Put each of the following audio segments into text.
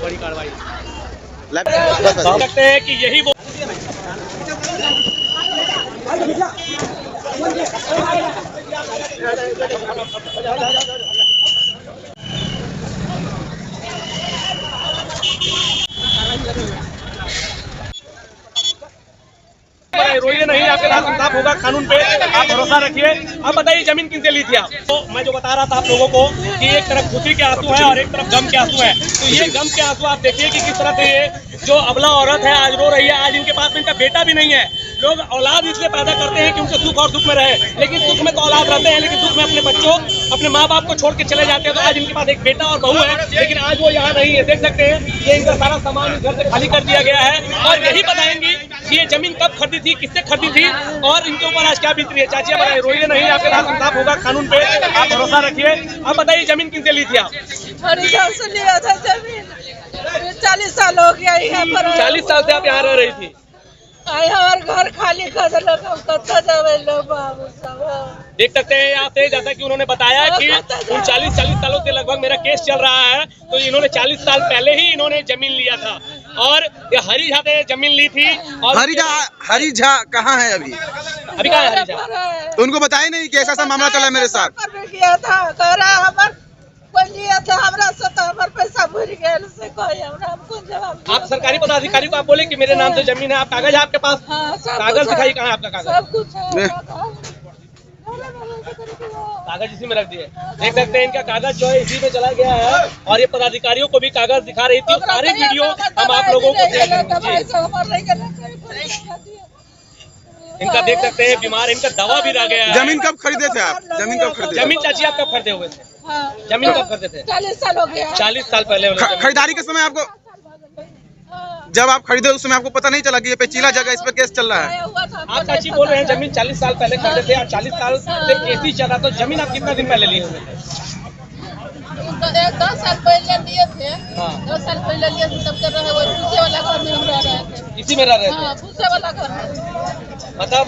बड़ी कार्रवाई सकते हैं कि यही वो रोइए नहीं, आपके साथ इंसाफ होगा कानून पे, आप भरोसा रखिए। आप बताइए जमीन किनसे ली थी आप? तो मैं जो बता रहा था आप लोगों को कि एक तरफ खुशी के आंसू है और एक तरफ गम के आंसू है। तो ये गम के आंसू आप देखिए कि किस तरह से ये जो अबला औरत है आज रो रही है। आज इनके पास में इनका बेटा भी नहीं है। लोग औलाद इसलिए पैदा करते हैं कि उनके सुख और दुख में रहे, लेकिन सुख में तो औलाद रहते हैं, लेकिन दुख में अपने बच्चों अपने माँ बाप को छोड़ के चले जाते हैं। तो आज इनके पास एक बेटा और बहू है, लेकिन आज वो यहाँ नहीं है। देख सकते हैं ये इनका सारा सामान इस घर से खाली कर दिया गया है। और यही बताएंगी कि ये जमीन कब खरीदी थी, किससे खरीदी थी और इनके ऊपर आज क्या बीत रही है। चाची बताइए, रोइए नहीं, आपके साथ इंसाफ होगा कानून पे, आप भरोसा रखिए। आप बताइए जमीन किनसे ली थी आप? से लिया था जमीन, 40 साल हो गया यहाँ पर। 40 साल से आप यहाँ रह रही थी? और घर खाली कर लोग बाबू सब। देख सकते हैं यहाँ से, जैसा कि उन्होंने बताया कि 40 सालों से लगभग मेरा केस चल रहा है। तो इन्होंने 40 साल पहले ही इन्होंने जमीन लिया था और ये हरी झा से जमीन ली थी। और हरी झा कहाँ है अभी कहाँ है हरी झा? तो उनको बताया नहीं कि ऐसा मामला चला मेरे साथ? किया था, कह रहा लिया था हमरा से, तो हमारे पैसा भूल गया से कोई हमको जवाब। आप सरकारी पदाधिकारी को आप बोले कि मेरे नाम से जमीन है, आप कागज है आपके पास? हाँ, कागज दिखाई, कहाँ है आपका कागज? सब कुछ है, कागज इसी में रख दिए। देख सकते हैं इनका कागज जो है इसी में चला गया है और ये पदाधिकारियों को भी कागज दिखा रही थी। सारी वीडियो हम आप लोगों को इनका देख सकते हैं, बीमार, इनका दवा भी रह गया है। जमीन कब खरीदे थे आप? जमीन कब खरीदे? जमीन चाची आप कब खरीदे हुए थे? जमीन कब खरीदे थे? 40 साल हो गया। 40 साल पहले। खरीदारी के समय आपको, जब आप खरीदे उस समय आपको पता नहीं चला कि ये पेचीला जगह, इस पर केस चल रहा है? आप चाची बोल रहे हैं जमीन 40 साल पहले खरीदे थे और 40 साल से केस ही चला। तो जमीन आप कितना दिन पहले लिए हुए थे? 10 साल पहले लिए थे। हाँ। 10 साल पहले लिए थे, तब कर रहे वो पूछे वाला घर में हम रह रहे थे। इसी में रह रहे थे? हाँ, पूछे वाला घर में। मतलब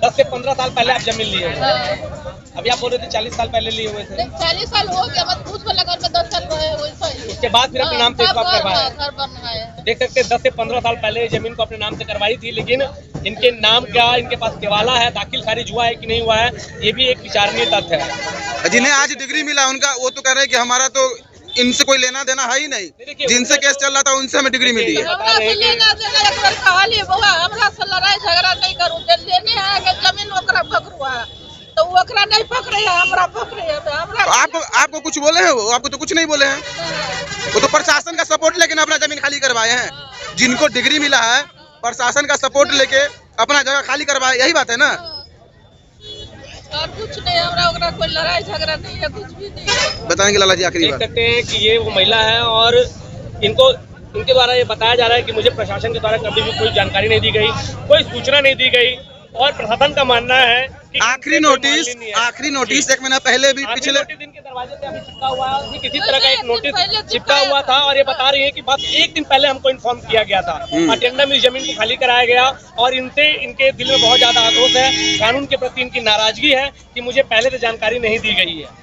10 से 15 साल पहले आप जमीन लिए? हाँ। अभी आप बोल रहे थे 40 साल पहले लिए हुए थे? 40 साल हो गया, मत पूछ वाला घर में 10 साल रहे वैसा ही। उसके बाद फिर अपने नाम से इसको आप करवाए? घर बनना है। देख सकते हैं 10 से 15 साल पहले जमीन को अपने नाम से करवाई थी, लेकिन इनके नाम क्या, इनके पास केवाला है, दाखिल खारिज हुआ है कि नहीं हुआ है, ये भी एक विचारणीय तथ्य है। जिन्हें आज डिग्री मिला उनका, वो तो कह रहे हैं कि हमारा तो इनसे कोई लेना देना है ही नहीं। जिनसे केस चल रहा था उनसे हमें डिग्री मिली है। हमरा से लेना देना एक बार कहली बउआ, हमरा से लड़ाई झगड़ा नहीं करू, लेने आएगा जमीन ओकरा पकड़ुआ, तो ओकरा नहीं पकड़े है, हमरा पकड़े है। हमरा तो आपको कुछ बोले हैं? वो आपको तो कुछ नहीं बोले हैं। वो तो प्रशासन का सपोर्ट लेके अपना जमीन खाली करवाए हैं। जिनको डिग्री मिला है प्रशासन का सपोर्ट लेके अपना जगह खाली करवाए, यही बात है ना? और कुछ नहीं, हमरा ओकरा कोई लड़ाई झगड़ा नहीं है, कुछ भी नहीं। बताएंगे लाला जी आखिरी देख बात? सकते हैं कि ये वो महिला है और इनके द्वारा ये बताया जा रहा है कि मुझे प्रशासन के द्वारा कभी भी कोई जानकारी नहीं दी गई, कोई सूचना नहीं दी गई और प्रशासन का मानना है कि आखिरी नोटिस 1 महीना पहले भी पिछले नोटिस इनके दरवाजे पे अभी चिपका हुआ है। किसी तरह का एक नोटिस चिपका हुआ था और ये बता रही है कि बस 1 दिन पहले हमको इन्फॉर्म किया गया था। अटेंडम इस जमीन को खाली कराया गया और इनके दिल में बहुत ज्यादा आक्रोश है, कानून के प्रति इनकी नाराजगी है कि मुझे पहले से जानकारी नहीं दी गई है।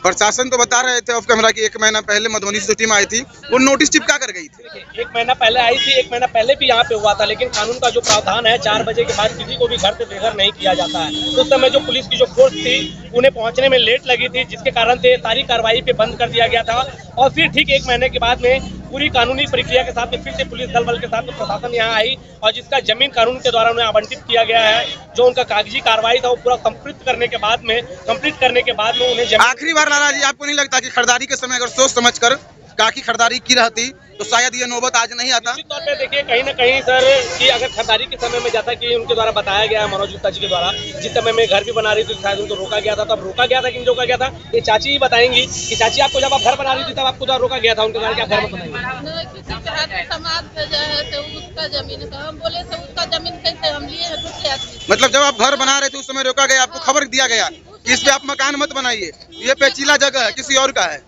प्रशासन तो बता रहे थे ऑफ कैमरा कि 1 महीना पहले मधुबनी से टीम आई थी, वो नोटिस चिपका कर गई थी। 1 महीना पहले आई थी, 1 महीना पहले भी यहाँ पे हुआ था, लेकिन कानून का जो प्रावधान है 4 बजे के बाद किसी को भी घर से बेघर नहीं किया जाता है। उस समय जो पुलिस की जो फोर्स थी उन्हें पहुंचने में लेट लगी थी, जिसके कारण से सारी कार्रवाई पे बंद कर दिया गया था और फिर ठीक 1 महीने के बाद में पूरी कानूनी प्रक्रिया के साथ में फिर से पुलिस दल बल के साथ में प्रशासन यहाँ आई और जिसका जमीन कानून के द्वारा उन्हें आवंटित किया गया है। जो उनका कागजी कार्रवाई था वो पूरा कंप्लीट करने के बाद में उन्हें आखिरी बार लाला जी, आपको नहीं लगता कि खरीदारी के समय अगर सोच समझ कर काकी खरीदारी की रहती तो शायद ये नौबत आज नहीं आता? निश्चित तौर पे देखिए कहीं ना कहीं सर कि अगर खरीदारी के समय में जैसा कि उनके द्वारा बताया गया है, मनोज गुप्ता जी के द्वारा, जिस समय में घर भी बना रही थी शायद उनको रोका गया था। तब रोका गया था कि नहीं रोका गया था, ये चाची ही बताएंगी कि चाची आपको जब आप घर बना रही थी तब आपको रोका गया था उनके द्वारा, क्या घर में बनाएंगे? समाज में जो है तो उसका जमीन है, हम बोले तो उसका जमीन कैसे हम लिए हैं दूसरे आदमी। मतलब जब आप घर बना रहे थे उस समय रोका गया, आपको खबर दिया गया कि इस पे आप मकान मत बनाइए, ये पेचीला जगह है, किसी और का है।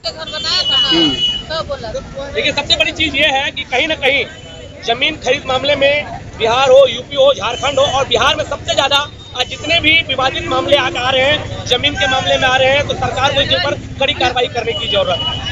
घर बनाया था ना, तो बोला। देखिए सबसे बड़ी चीज ये है कि कहीं ना कहीं जमीन खरीद मामले में बिहार हो, यूपी हो, झारखंड हो और बिहार में सबसे ज्यादा जितने भी विवादित मामले आ रहे हैं जमीन के मामले में आ रहे हैं, तो सरकार को इसके ऊपर कड़ी कार्रवाई करने की जरूरत है।